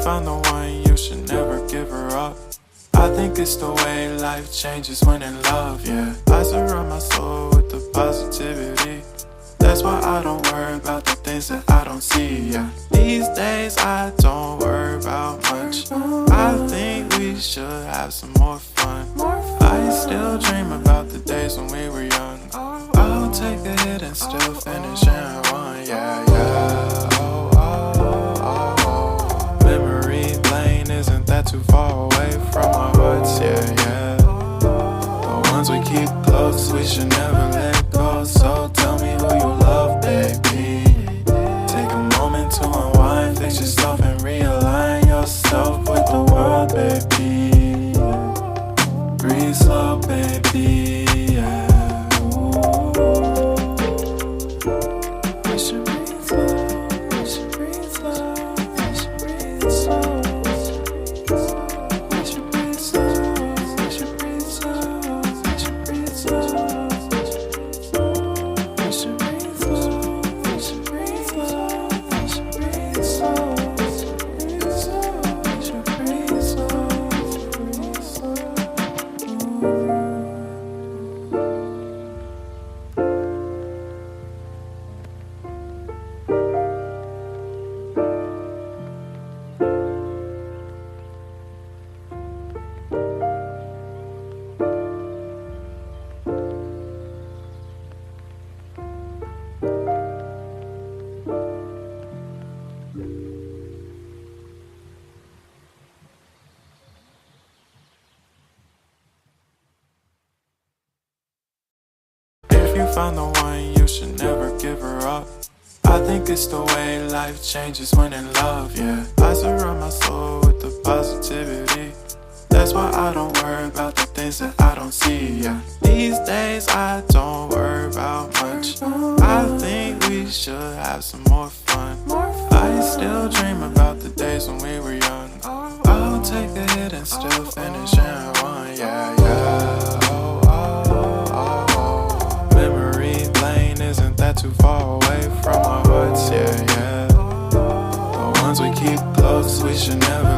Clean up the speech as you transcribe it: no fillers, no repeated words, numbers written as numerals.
found the one, you should never give her up. I think it's the way life changes when in love, yeah. I surround my soul with the positivity. That's why I don't worry about the things that I don't see, yeah. These days I don't worry about much. I think we should have some more fun. I still dream about the days when we were young. I'll take a hit and still finish in one, yeah, yeah. Oh, oh, oh, oh. Memory lane isn't that too far away from our hearts, yeah, yeah. The ones we keep close, we should never let go. So tell me who you love, baby. Take a moment to unwind, fix yourself and realign yourself with the world, baby. Breathe slow, baby, yeah. We should breathe slow, we should breathe slow, we should breathe slow. We should breathe slow, we should breathe slow, we should breathe slow. We should breathe slow, we should breathe slow, we should breathe slow. We should breathe slow, breathe slow. If you found the one, you should never give her up. I think it's the way life changes when in love, yeah. I surround my soul with the positivity. That's why I don't worry about the things that I don't see, yeah. These days I don't worry about much. I think we should have some more fun. I still dream about the days when we were young. I'll take a hit and still finish in one, yeah, yeah. Oh, oh, oh, oh. Memory lane isn't that too far away from our hearts, yeah, yeah. The ones we keep close, we should never